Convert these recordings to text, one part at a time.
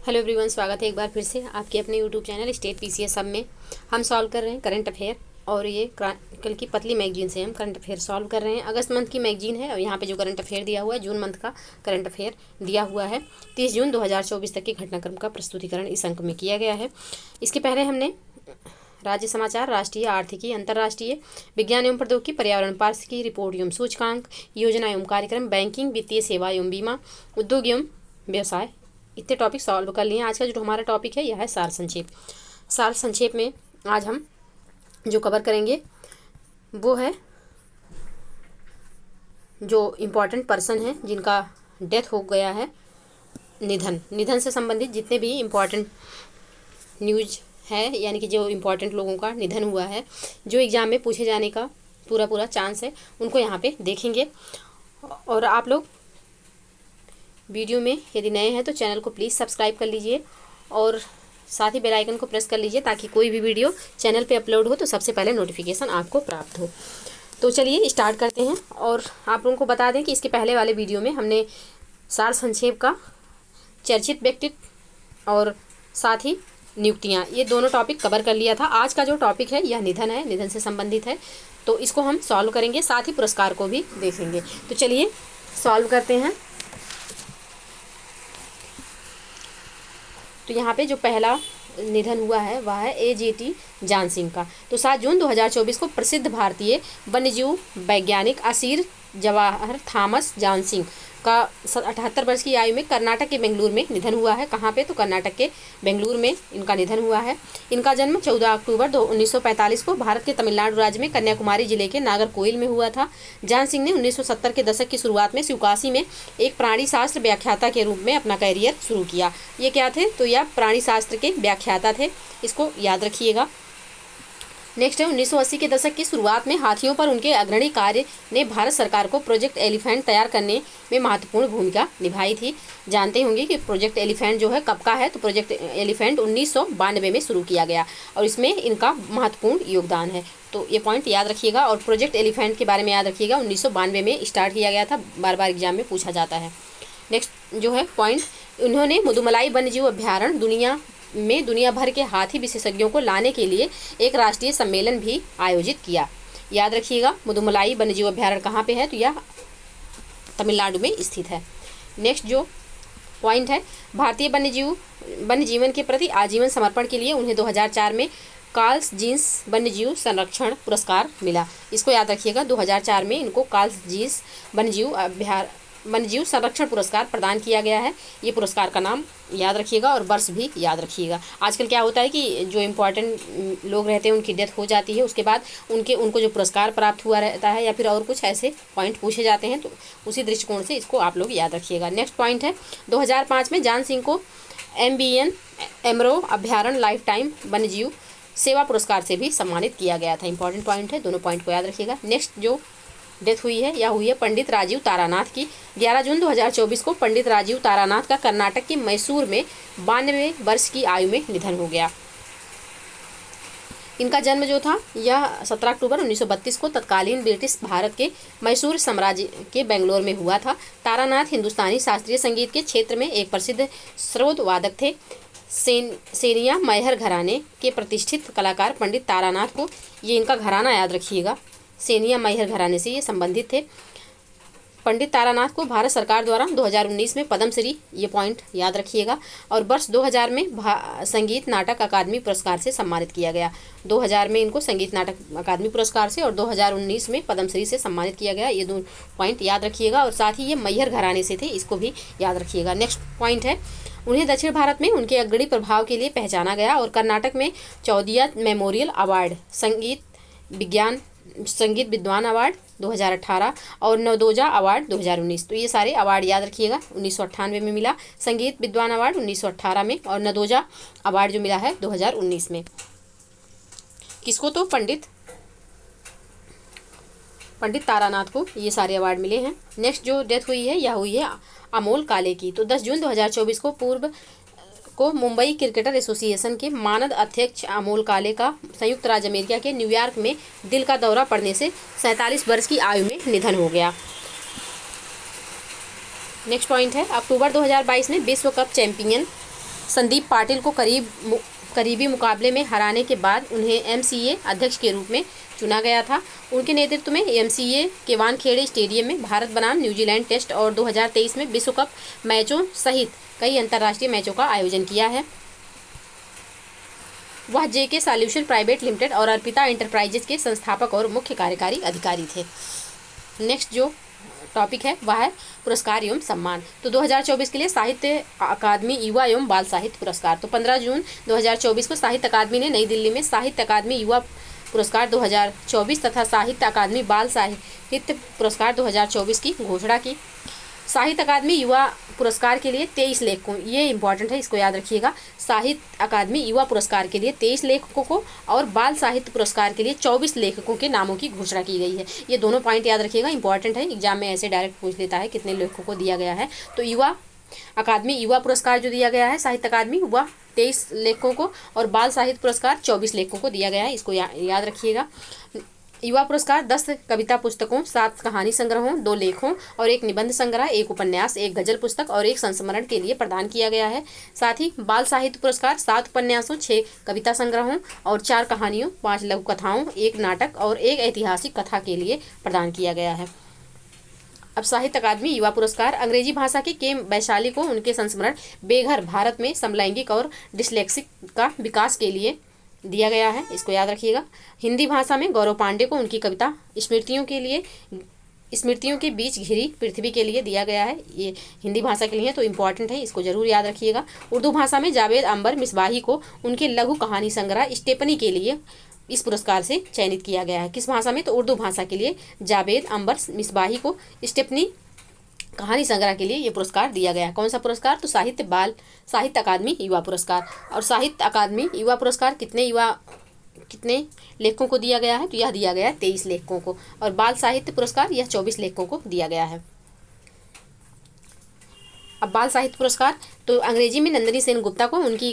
Hello everyone, स्वागत है एक बार फिर से आपके अपने यूट्यूब चैनल स्टेट पीसीएस सब में। हम सॉल्व कर रहे हैं करंट अफेयर और ये कल की पतली मैगजीन से हम करंट अफेयर सॉल्व कर रहे हैं। अगस्त मंथ की मैगजीन है और यहाँ पे जो करंट अफेयर दिया हुआ है जून मंथ का करंट अफेयर दिया हुआ है। 30 जून 2024 तक के घटनाक्रम का प्रस्तुतिकरण इस अंक में किया गया है। इसके पहले हमने राज्य समाचार, राष्ट्रीय, आर्थिकी, अंतर्राष्ट्रीय, विज्ञान एवं प्रौद्योगिकी, पर्यावरण, पारिस्थितिकी, रिपोर्ट एवं सूचकांक, योजना एवं कार्यक्रम, बैंकिंग, वित्तीय सेवा एवं बीमा, उद्योग एवं व्यवसाय, इतने टॉपिक सॉल्व कर लिए। आज का जो हमारा टॉपिक है यह है सार संक्षेप। सार संक्षेप में आज हम जो कवर करेंगे वो है जो इम्पोर्टेंट पर्सन है जिनका डेथ हो गया है, निधन से संबंधित जितने भी इम्पोर्टेंट न्यूज है, यानी कि जो इम्पोर्टेंट लोगों का निधन हुआ है, जो एग्ज़ाम में पूछे जाने का पूरा चांस है, उनको यहाँ पे देखेंगे। और आप लोग वीडियो में यदि नए हैं तो चैनल को प्लीज़ सब्सक्राइब कर लीजिए और साथ ही बेल आइकन को प्रेस कर लीजिए ताकि कोई भी वीडियो चैनल पे अपलोड हो तो सबसे पहले नोटिफिकेशन आपको प्राप्त हो। तो चलिए स्टार्ट करते हैं। और आप लोगों को बता दें कि इसके पहले वाले वीडियो में हमने सार संक्षेप का चर्चित व्यक्तित्व और साथ ही नियुक्तियाँ, ये दोनों टॉपिक कवर कर लिया था। आज का जो टॉपिक है यह निधन है, निधन से संबंधित है, तो इसको हम सॉल्व करेंगे, साथ ही पुरस्कार को भी देखेंगे। तो चलिए सॉल्व करते हैं। तो यहाँ पे जो पहला निधन हुआ है वह है AJT जान सिंह का। तो 7 जून 2024 को प्रसिद्ध भारतीय वन्यजीव वैज्ञानिक असीर जवाहर थॉमस जान सिंह का 78 वर्ष की आयु में कर्नाटक के बेंगलुरु में निधन हुआ है। कहाँ पे? तो कर्नाटक के बेंगलुरु में इनका निधन हुआ है। इनका जन्म 14 अक्टूबर 1945 को भारत के तमिलनाडु राज्य में कन्याकुमारी जिले के नागरकोइल में हुआ था। जान सिंह ने 1970 के दशक की शुरुआत में शिवकाशी में एक प्राणी शास्त्र व्याख्याता के रूप में अपना करियर शुरू किया। ये क्या थे? तो यह प्राणी शास्त्र के व्याख्याता थे, इसको याद रखिएगा। नेक्स्ट है 1980 के दशक की शुरुआत में हाथियों पर उनके अग्रणी कार्य ने भारत सरकार को प्रोजेक्ट एलिफेंट तैयार करने में महत्वपूर्ण भूमिका निभाई थी। जानते होंगे कि प्रोजेक्ट एलिफेंट जो है कब का है? तो प्रोजेक्ट एलिफेंट 1992 में शुरू किया गया और इसमें इनका महत्वपूर्ण योगदान है, तो ये पॉइंट याद रखिएगा। और प्रोजेक्ट एलिफेंट के बारे में याद रखिएगा, 1992 में स्टार्ट किया गया था, बार बार एग्जाम में पूछा जाता है। नेक्स्ट जो है पॉइंट, उन्होंने मुदुमलाई वन्यजीव अभ्यारण्य दुनिया भर के हाथी विशेषज्ञों को लाने के लिए एक राष्ट्रीय सम्मेलन भी आयोजित किया। याद रखिएगा, मुदुमलाई वन्यजीव अभ्यारण्य कहाँ पे है? तो यह तमिलनाडु में स्थित है। नेक्स्ट जो पॉइंट है, भारतीय वन्य जीवन के प्रति आजीवन समर्पण के लिए उन्हें 2004 में कार्ल्स जीन्स वन्यजीव संरक्षण पुरस्कार मिला। इसको याद रखिएगा, 2004 में इनको कार्ल्स जीन्स वन्यजीव संरक्षण पुरस्कार प्रदान किया गया है। ये पुरस्कार का नाम याद रखिएगा और वर्ष भी याद रखिएगा। आजकल क्या होता है कि जो इम्पोर्टेंट लोग रहते हैं उनकी डेथ हो जाती है, उसके बाद उनको जो पुरस्कार प्राप्त हुआ रहता है या फिर और कुछ ऐसे पॉइंट पूछे जाते हैं, तो उसी दृष्टिकोण से इसको आप लोग याद रखिएगा। नेक्स्ट पॉइंट है, 2005 में जान सिंह को MBN एमरो अभ्यारण्य लाइफ टाइम वन्यजीव सेवा पुरस्कार से भी सम्मानित किया गया था। इंपॉर्टेंट पॉइंट है, दोनों पॉइंट को याद रखिएगा। नेक्स्ट जो डेथ हुई है या हुई है पंडित राजीव तारानाथ की। 11 जून 2024 को पंडित राजीव तारानाथ का कर्नाटक के मैसूर में 92 वर्ष की आयु में निधन हो गया। इनका जन्म जो था यह 17 अक्टूबर 1932 को तत्कालीन ब्रिटिश भारत के मैसूर साम्राज्य के बेंगलोर में हुआ था। तारानाथ हिंदुस्तानी शास्त्रीय संगीत के क्षेत्र में एक प्रसिद्ध स्रोत वादक थे। सेनिया मैहर घराने के प्रतिष्ठित कलाकार पंडित तारानाथ को, ये इनका घराना याद रखिएगा, सेनिया मैहर घराने से ये संबंधित थे। पंडित तारानाथ को भारत सरकार द्वारा 2019 में पद्मश्री, ये पॉइंट याद रखिएगा, और वर्ष 2000 में संगीत नाटक अकादमी पुरस्कार से सम्मानित किया गया। 2000 में इनको संगीत नाटक अकादमी पुरस्कार से और 2019 में पद्मश्री से सम्मानित किया गया। ये दो पॉइंट याद रखिएगा और साथ ही ये मैहर घराने से थे, इसको भी याद रखिएगा। नेक्स्ट पॉइंट है, उन्हें दक्षिण भारत में उनके अग्रणी प्रभाव के लिए पहचाना गया और कर्नाटक में 14वां मेमोरियल अवार्ड संगीत विद्वान अवार्ड 2018 और नवदोजा अवार्ड 2019, तो ये सारे अवार्ड याद रखिएगा। 1998 में मिला संगीत विद्वान अवार्ड, 1918 में, और नवदोजा अवार्ड जो मिला है 2019 में। किसको? तो पंडित तारानाथ को ये सारे अवार्ड मिले हैं। नेक्स्ट जो डेथ हुई है यह हुई है अमोल काले की। तो 10 जून 2024 को मुंबई क्रिकेटर एसोसिएशन के मानद अध्यक्ष अमोल काले का संयुक्त राज्य अमेरिका के न्यूयॉर्क में दिल का दौरा पड़ने से 47 वर्ष की आयु में निधन हो गया। नेक्स्ट पॉइंट है, अक्टूबर 2022 में विश्व कप चैंपियन संदीप पाटिल को करीबी मुकाबले में हराने के बाद उन्हें MCA अध्यक्ष के रूप में चुना गया था। उनके नेतृत्व में MCA के वानखेड़े स्टेडियम में भारत बनाम न्यूजीलैंड टेस्ट और 2023 में विश्व कप मैचों सहित कई अंतर्राष्ट्रीय मैचों का आयोजन किया है। वह JK सॉल्यूशन प्राइवेट लिमिटेड और अर्पिता एंटरप्राइजेज के संस्थापक और मुख्य कार्यकारी अधिकारी थे। नेक्स्ट जो टॉपिक है वह है पुरस्कार एवं सम्मान। तो 2024 के लिए साहित्य अकादमी युवा एवं बाल साहित्य पुरस्कार। तो 15 जून 2024 को साहित्य अकादमी ने नई दिल्ली में साहित्य अकादमी युवा पुरस्कार 2024 तथा साहित्य अकादमी बाल साहित्य पुरस्कार 2024 की घोषणा की। साहित्य अकादमी युवा पुरस्कार के लिए 23 लेखकों, ये इंपॉर्टेंट है, इसको याद रखिएगा। साहित्य अकादमी युवा पुरस्कार के लिए 23 लेखकों को और बाल साहित्य पुरस्कार के लिए 24 लेखकों के नामों की घोषणा की गई है। ये दोनों पॉइंट याद रखिएगा, इंपॉर्टेंट है, एग्जाम में ऐसे डायरेक्ट पूछ लेता है कितने लेखकों को दिया गया है। तो युवा अकादमी युवा पुरस्कार जो दिया गया है साहित्य अकादमी वह 23 लेखकों को और बाल साहित्य पुरस्कार 24 लेखकों को दिया गया है, इसको याद रखिएगा। युवा पुरस्कार 10 कविता पुस्तकों, 7 कहानी संग्रहों, 2 लेखों और 1 निबंध संग्रह, 1 उपन्यास, 1 गजल पुस्तक और 1 संस्मरण के लिए प्रदान किया गया है। साथ ही बाल साहित्य पुरस्कार 7 उपन्यासों, 6 कविता संग्रहों और 4 कहानियों, 5 लघु कथाओं, 1 नाटक और 1 ऐतिहासिक कथा के लिए प्रदान किया गया है। अब साहित्य अकादमी युवा पुरस्कार अंग्रेजी भाषा के के वैशाली को उनके संस्मरण बेघर भारत में समलैंगिक और डिस्लेक्सिक का विकास के लिए दिया गया है, इसको याद रखिएगा। हिंदी भाषा में गौरव पांडे को उनकी कविता स्मृतियों के बीच घिरी पृथ्वी के लिए दिया गया है, ये हिंदी भाषा के लिए तो इम्पॉर्टेंट है, इसको जरूर याद रखिएगा। उर्दू भाषा में जावेद अंबर मिसबाही को उनके लघु कहानी संग्रह स्टेपनी के लिए इस पुरस्कार से चयनित किया गया है। किस भाषा में? तो उर्दू भाषा के लिए जावेद अंबर मिसबाही को स्टेपनी कहानी संग्रह के लिए ये पुरस्कार दिया गया है। कौन सा पुरस्कार? तो साहित्य अकादमी युवा पुरस्कार। और साहित्य अकादमी युवा पुरस्कार कितने लेखकों को दिया गया है? तो यह दिया गया है 23 लेखकों को। और बाल साहित्य पुरस्कार यह 24 लेखकों को दिया गया है। अब बाल साहित्य पुरस्कार तो अंग्रेजी में नंदिनी सेन गुप्ता को उनकी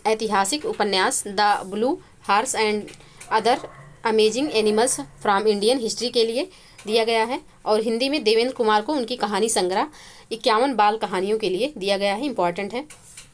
ऐतिहासिक उपन्यास the blue horse and other amazing animals from Indian history के लिए दिया गया है। और हिंदी में देवेंद्र कुमार को उनकी कहानी संग्रह 51 बाल कहानियों के लिए दिया गया है, इंपॉर्टेंट है।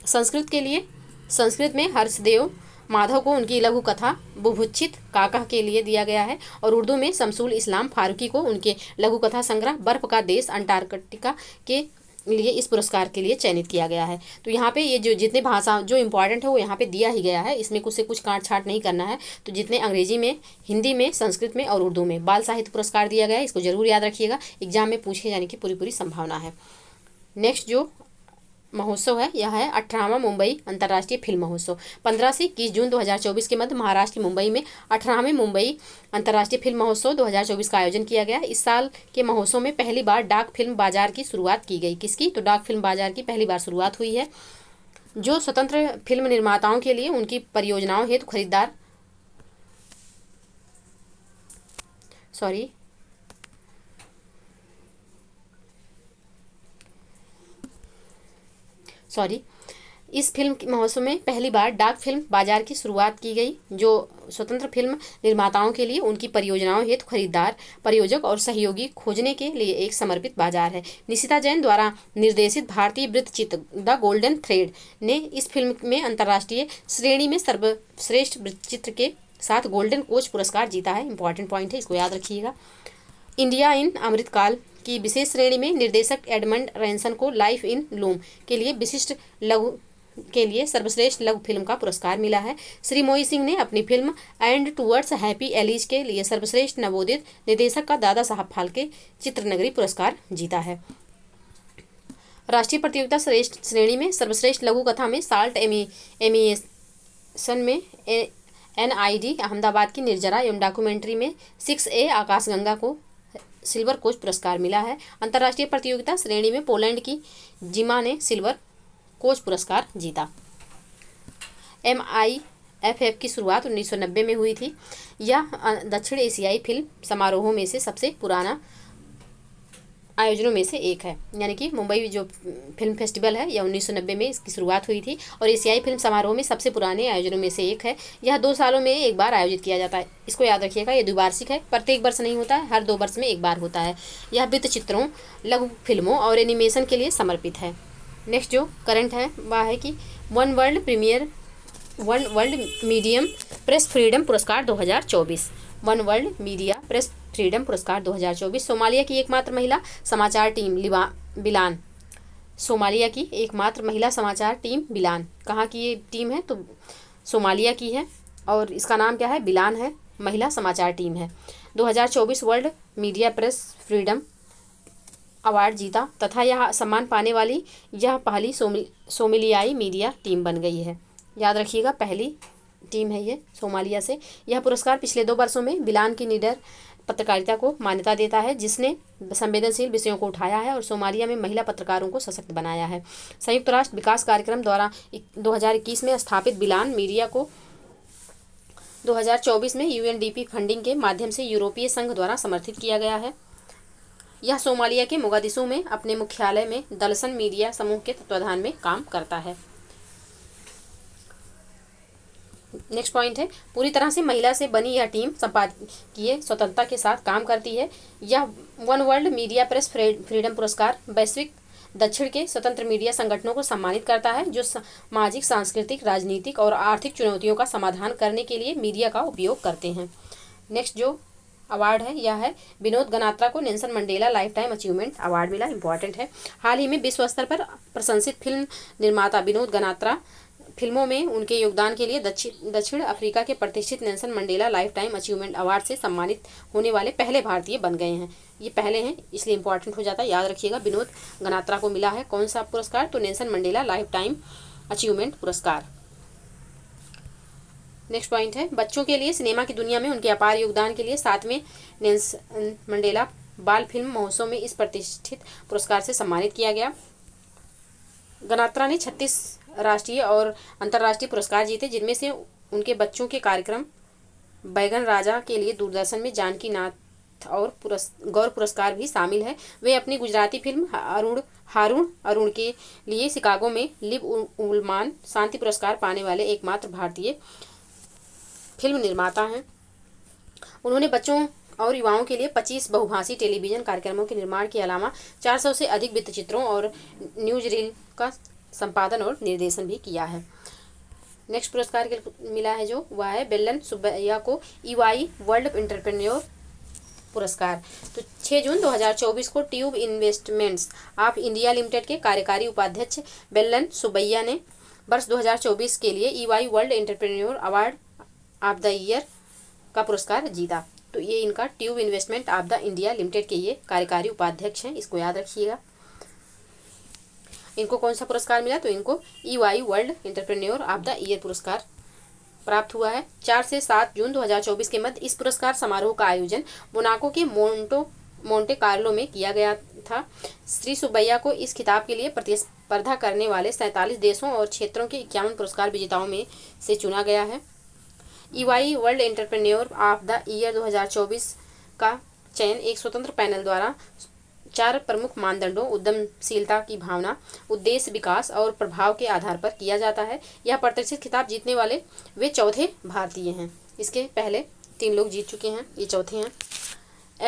संस्कृत में हर्षदेव माधव को उनकी लघु कथा बुभुक्षित काका के लिए दिया गया है। और उर्दू में शमसुल इस्लाम फारूकी को उनके लघु कथा संग्रह बर्फ का देश अंटार्कटिका के लिए इस पुरस्कार के लिए चयनित किया गया है। तो यहाँ पे ये जो जितने भाषा जो इम्पॉर्टेंट है वो यहाँ पे दिया ही गया है, इसमें कुछ से कुछ काट छाट नहीं करना है। तो जितने अंग्रेजी में, हिंदी में, संस्कृत में और उर्दू में बाल साहित्य पुरस्कार दिया गया है, इसको जरूर याद रखिएगा, एग्जाम में पूछे जाने की पूरी संभावना है। नेक्स्ट जो महोत्सव है यह है 18वां मुंबई अंतर्राष्ट्रीय फिल्म महोत्सव। 15 से 21 जून 2024 के मध्य महाराष्ट्र के मुंबई में 18वें मुंबई अंतर्राष्ट्रीय फिल्म महोत्सव 2024 का आयोजन किया गया। इस साल के महोत्सव में पहली बार डाक फिल्म बाजार की शुरुआत की गई। किसकी? तो डाक फिल्म बाजार की पहली बार शुरुआत हुई है, जो स्वतंत्र फिल्म निर्माताओं के लिए उनकी परियोजनाओं हेतु खरीदार इस फिल्म महोत्सव में पहली बार डाक फिल्म बाजार की शुरुआत की गई, जो स्वतंत्र फिल्म निर्माताओं के लिए उनकी परियोजनाओं हेतु खरीदार, प्रयोजक और सहयोगी खोजने के लिए एक समर्पित बाजार है। निशिता जैन द्वारा निर्देशित भारतीय वृत्तचित्र द गोल्डन थ्रेड ने इस फिल्म में अंतर्राष्ट्रीय श्रेणी में सर्वश्रेष्ठ वृत्तचित्र के साथ गोल्डन कोच पुरस्कार जीता है, इंपॉर्टेंट पॉइंट है, इसको याद रखिएगा। इंडिया इन अमृतकाल की विशेष श्रेणी में निर्देशक एडमंड रैनसन को लाइफ इन लूम के लिए विशिष्ट लघु के लिए सर्वश्रेष्ठ लघु फिल्म का पुरस्कार मिला है। श्री मोई सिंह ने अपनी फिल्म एंड टूवर्ड्स हैप्पी एलिज के लिए सर्वश्रेष्ठ नवोदित निर्देशक का दादा साहब फाल्के चित्रनगरी पुरस्कार जीता है। राष्ट्रीय प्रतियोगिता श्रेष्ठ श्रेणी में सर्वश्रेष्ठ लघु कथा में साल्ट एमिएशन में NID अहमदाबाद की निर्जरा एवं डॉक्यूमेंट्री में 6A आकाशगंगा को सिल्वर कोच पुरस्कार मिला है। अंतर्राष्ट्रीय प्रतियोगिता श्रेणी में पोलैंड की जिमा ने सिल्वर कोच पुरस्कार जीता। MIFF की शुरुआत 1990 में हुई थी। यह दक्षिण एशियाई फिल्म समारोहों में से सबसे पुराना आयोजनों में से एक है, यानी कि मुंबई जो फिल्म फेस्टिवल है यह 1990 में इसकी शुरुआत हुई थी और एशियाई फिल्म समारोह में सबसे पुराने आयोजनों में से एक है। यह 2 सालों में एक बार आयोजित किया जाता है, इसको याद रखिएगा, ये द्विवार्षिक है, प्रत्येक वर्ष नहीं होता है, हर 2 वर्ष में एक बार होता है। यह वृत्तचित्रों, लघु फिल्मों और एनिमेशन के लिए समर्पित है। नेक्स्ट जो करंट है वह है कि one world medium press freedom पुरस्कार 2024। One world media press freedom पुरस्कार 2024। सोमालिया की एकमात्र महिला समाचार टीम बिलान। सोमालिया की एकमात्र महिला समाचार टीम बिलान। कहाँ की ये टीम है? तो सोमालिया की है और इसका नाम क्या है? बिलान है, महिला समाचार टीम है। 2024 world media press freedom award जीता तथा यह सम्मान पाने वाली यह पहली सोमालियाई मीडिया टीम बन गई है। याद रखिएगा, पहली टीम है ये सोमालिया से। यह पुरस्कार पिछले 2 वर्षों में बिलान की निडर पत्रकारिता को मान्यता देता है, जिसने संवेदनशील विषयों को उठाया है और सोमालिया में महिला पत्रकारों को सशक्त बनाया है। संयुक्त राष्ट्र विकास कार्यक्रम द्वारा 2021 में स्थापित बिलान मीडिया को 2024 में यूएनडीपी फंडिंग के माध्यम से यूरोपीय संघ द्वारा समर्थित किया गया है। यह सोमालिया के मोगादिशु में अपने मुख्यालय में दलसन मीडिया समूह के तत्वाधान में काम करता है। नेक्स्ट पॉइंट है, पूरी तरह से महिला से बनी यह टीम संपादकीय स्वतंत्रता के साथ काम करती है। यह one world media press freedom पुरस्कार वैश्विक दक्षिण के स्वतंत्र मीडिया संगठनों को सम्मानित करता है, जो सामाजिक, सांस्कृतिक, राजनीतिक और आर्थिक चुनौतियों का समाधान करने के लिए मीडिया का उपयोग करते हैं। नेक्स्ट जो अवार्ड है यह है विनोद गनात्रा को Nelson Mandela life time achievement award मिला। इंपॉर्टेंट है, हाल ही में विश्व स्तर पर प्रशंसित फिल्म निर्माता विनोद गनात्रा फिल्मों में उनके योगदान के लिए दक्षिण अफ्रीका के प्रतिष्ठित Nelson Mandela life time achievement award से सम्मानित होने वाले पहले भारतीय बन गए हैं। ये पहले हैं इसलिए इंपॉर्टेंट हो जाता है, याद रखिएगा। विनोद गनात्रा को मिला है कौन सा पुरस्कार? तो Nelson Mandela life time achievement पुरस्कार। नेक्स्ट पॉइंट है, बच्चों के लिए सिनेमा की दुनिया में उनके अपार योगदान के लिए 7वें नेल्सन मंडेला बाल फिल्म महोत्सव में इस प्रतिष्ठित पुरस्कार से सम्मानित किया गया। गनात्रा ने 36 राष्ट्रीय और अंतर्राष्ट्रीय पुरस्कार जीते, जिनमें से उनके बच्चों के कार्यक्रम बैगन राजा के लिए दूरदर्शन में जानकी नाथ और गौर पुरस्कार भी शामिल है। वे अपनी गुजराती फिल्म हारून के लिए शिकागो में लिव उलमान शांति पुरस्कार पाने वाले एकमात्र भारतीय फिल्म निर्माता हैं। उन्होंने बच्चों और युवाओं के लिए 25 बहुभाषी टेलीविजन कार्यक्रमों के निर्माण के अलावा 400 से अधिक वृत्तचित्रों और न्यूज रील का संपादन और निर्देशन भी किया है। नेक्स्ट पुरस्कार मिला है जो वह है बेलन सुब्बैया को ईवाई वर्ल्ड एंटरप्रेन्योर पुरस्कार। तो 6 जून 2024 को tube investments of India limited के कार्यकारी उपाध्यक्ष बेलन सुब्बैया ने वर्ष 2024 के लिए EY world entrepreneur award of the year का पुरस्कार जीता। तो ये इनका tube investment of the India limited के ये कार्यकारी उपाध्यक्ष हैं, इसको याद रखिएगा। इनको कौन सा पुरस्कार मिला? तो इनको EY world entrepreneur of the year पुरस्कार प्राप्त हुआ है। 4 से 7 जून 2024 के मध्य इस पुरस्कार समारोह का आयोजन मोनाको के मोंटे कार्लो में किया गया था। श्री सुब्बैया को इस खिताब के लिए प्रतिस्पर्धा करने वाले 47 देशों और क्षेत्रों के 51 पुरस्कार विजेताओं में से चुना गया है। EY world entrepreneur of the year 2024 का चयन एक स्वतंत्र पैनल द्वारा 4 प्रमुख मानदंडों उद्यमशीलता की भावना, उद्देश्य, विकास और प्रभाव के आधार पर किया जाता है। यह प्रतिष्ठित खिताब जीतने वाले वे चौथे भारतीय हैं। इसके पहले 3 लोग जीत चुके हैं, ये चौथे हैं।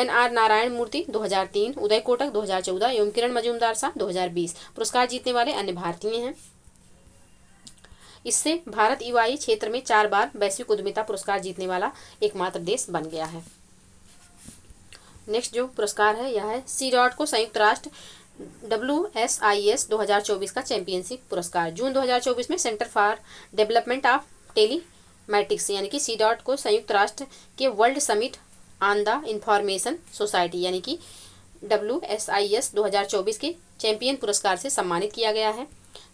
NR नारायण मूर्ति 2003, उदय कोटक 2014 एवं किरण मजूमदार साहब 2020 पुरस्कार जीतने वाले अन्य भारतीय हैं। इससे भारत ईवाई क्षेत्र में 4 बार वैश्विक उद्यमिता पुरस्कार जीतने वाला एकमात्र देश बन गया है। नेक्स्ट जो पुरस्कार है यह है C. को संयुक्त राष्ट्र WSIS 2024 का चैंपियनशिप पुरस्कार। जून 2024 में centre for development of telematics यानी कि C. को संयुक्त राष्ट्र के world summit on the information society यानी कि WSIS 2024 के चैंपियन पुरस्कार से सम्मानित किया गया है।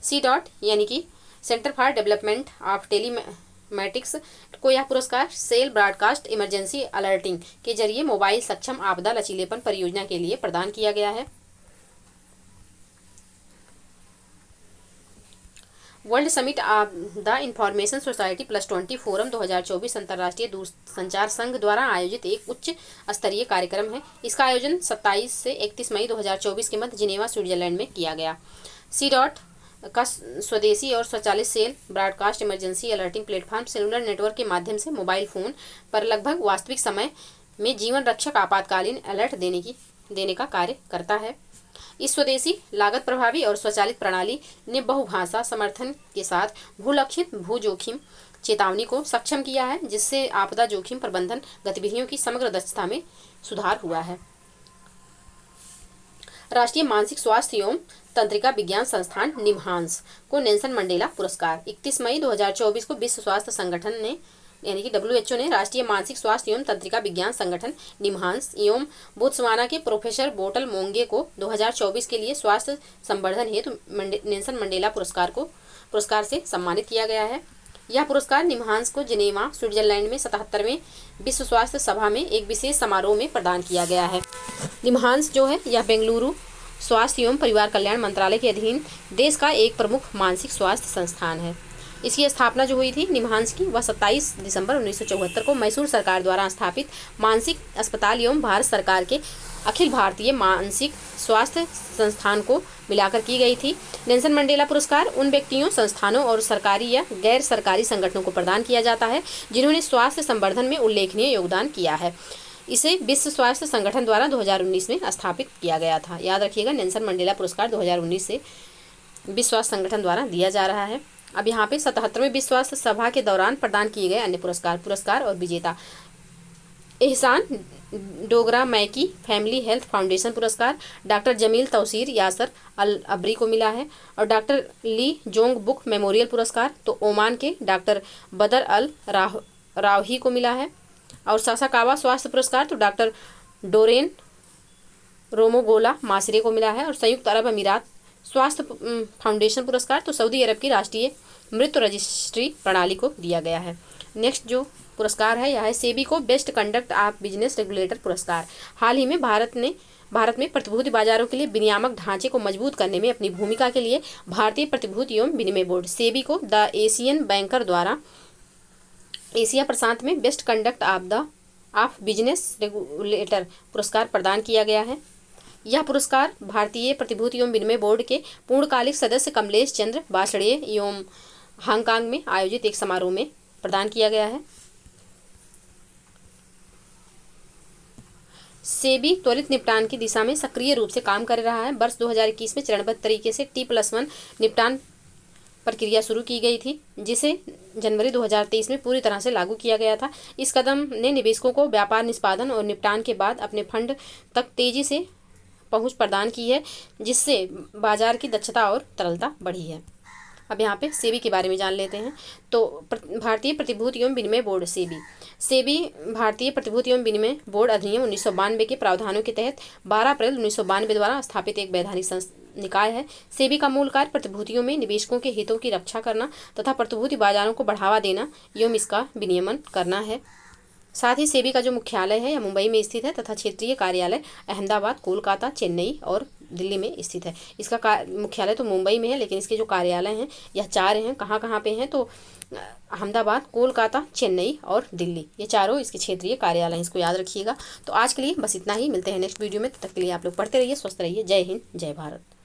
C. यानी कि centre for development of telematics को यह पुरस्कार सेल ब्रॉडकास्ट इमरजेंसी अलर्टिंग के जरिए मोबाइल सक्षम आपदा लचीलेपन परियोजना के लिए प्रदान किया गया है। World summit of the information society +20 forum 2024 अंतर्राष्ट्रीय दूरसंचार संघ द्वारा आयोजित एक उच्च स्तरीय कार्यक्रम है। इसका आयोजन 27 से 31 मई 2024 के मध्य जिनेवा, स्विट्जरलैंड में किया गया। C. का स्वदेशी और स्वचालित cell broadcast emergency alerting platform cellular network के माध्यम से मोबाइल फ़ोन पर लगभग वास्तविक समय में जीवन रक्षक आपातकालीन अलर्ट देने का कार्य करता है। इस स्वदेशी लागत प्रभावी और स्वचालित प्रणाली ने बहुभाषा समर्थन के साथ भूलक्षित भू जोखिम चेतावनी को सक्षम किया है, जिससे आपदा जोखिम प्रबंधन गतिविधियों की समग्र दक्षता में सुधार हुआ है। राष्ट्रीय मानसिक स्वास्थ्य एवं तंत्रिका विज्ञान संस्थान निम्हांस को नेल्सन मंडेला पुरस्कार। 31 मई 2024 को विश्व स्वास्थ्य संगठन ने यानी कि WHO ने राष्ट्रीय मानसिक स्वास्थ्य एवं तंत्रिका विज्ञान संगठन निम्हांस एवं बोत्सवाना के प्रोफेसर बोटल मोंगे को 2024 के लिए स्वास्थ्य संवर्धन हेतु नेल्सन मंडेला पुरस्कार से सम्मानित किया गया है। यह पुरस्कार निम्हांस को जिनेवा स्विट्जरलैंड में 77वें विश्व स्वास्थ्य सभा में एक विशेष समारोह में प्रदान किया गया है। निम्हांस जो है यह बेंगलुरु स्वास्थ्य एवं परिवार कल्याण मंत्रालय के अधीन देश का एक प्रमुख मानसिक स्वास्थ्य संस्थान है। इसकी स्थापना जो हुई थी निम्हांस की, वह 27 दिसंबर 1974 को मैसूर सरकार द्वारा स्थापित मानसिक अस्पताल एवं भारत सरकार के अखिल भारतीय मानसिक स्वास्थ्य संस्थान को मिलाकर की गई थी। नेल्सन मंडेला पुरस्कार उन व्यक्तियों, संस्थानों और सरकारी या गैर सरकारी संगठनों को प्रदान किया जाता है जिन्होंने स्वास्थ्य संवर्धन में उल्लेखनीय योगदान किया है। इसे विश्व स्वास्थ्य संगठन द्वारा 2019 में स्थापित किया गया था। याद रखिएगा, नेल्सन मंडेला पुरस्कार 2019 से विश्व स्वास्थ्य संगठन द्वारा दिया जा रहा है। अब यहाँ पे 77वें विश्व स्वास्थ्य सभा के दौरान प्रदान किए गए अन्य पुरस्कार और विजेता: Ihsan Dogramaci family health foundation पुरस्कार डॉक्टर जमील तौसीर यासर अल अबरी को मिला है, और doctor Lee Jong wook memorial पुरस्कार तो ओमान के डॉक्टर बदर अल रावही को मिला है, और सासाकावा स्वास्थ्य पुरस्कार तो डॉक्टर डोरेन रोमोगोला मासरे को मिला है, और संयुक्त अरब अमीरात स्वास्थ्य फाउंडेशन पुरस्कार तो सऊदी अरब की राष्ट्रीय मृत्यु रजिस्ट्री प्रणाली को दिया गया है। नेक्स्ट जो पुरस्कार है यह है सेबी को best conduct of business regulator पुरस्कार। हाल ही में भारत में प्रतिभूति बाजारों के लिए विनियामक ढांचे को मजबूत करने में अपनी भूमिका के लिए भारतीय प्रतिभूति एवं विनिमय बोर्ड सेबी को द एशियन बैंकर द्वारा एशिया प्रशांत में best conduct of business regulator पुरस्कार प्रदान किया गया है। यह पुरस्कार भारतीय प्रतिभूति एवं विनिमय बोर्ड के पूर्णकालिक सदस्य कमलेश चंद्र बासड़े एवं हांगकांग में आयोजित एक समारोह में प्रदान किया गया है। सेबी त्वरित निपटान की दिशा में सक्रिय रूप से काम कर रहा है। वर्ष 2021 में चरणबद्ध तरीके से T+1 निपटान प्रक्रिया शुरू की गई थी, जिसे जनवरी 2023 में पूरी तरह से लागू किया गया था। इस कदम ने निवेशकों को व्यापार निष्पादन और निपटान के बाद अपने फंड तक तेजी से पहुंच प्रदान की है, जिससे बाजार की दक्षता और तरलता बढ़ी है। अब यहाँ पे सेबी के बारे में जान लेते हैं। तो भारतीय प्रतिभूति एवं विनिमय बोर्ड सेबी भारतीय प्रतिभूति एवं विनिमय बोर्ड अधिनियम 1992 के प्रावधानों के तहत 12 अप्रैल 1992 द्वारा स्थापित एक वैधानिक निकाय है। सेबी का मूल कार्य प्रतिभूतियों में निवेशकों के हितों की रक्षा करना तथा प्रतिभूति बाजारों को बढ़ावा देना एवं इसका विनियमन करना है। साथ ही सेबी का जो मुख्यालय है यह मुंबई में स्थित है तथा क्षेत्रीय कार्यालय अहमदाबाद, कोलकाता, चेन्नई और दिल्ली में स्थित है। इसका मुख्यालय तो मुंबई में है, लेकिन इसके जो कार्यालय हैं यह 4 हैं। कहाँ कहाँ पे हैं? तो अहमदाबाद, कोलकाता, चेन्नई और दिल्ली, ये चारों इसके क्षेत्रीय कार्यालय हैं। इसको याद रखिएगा। तो आज के लिए बस इतना ही। मिलते हैं नेक्स्ट वीडियो में। तब तक के लिए आप लोग पढ़ते रहिए, स्वस्थ रहिए। जय हिंद, जय भारत।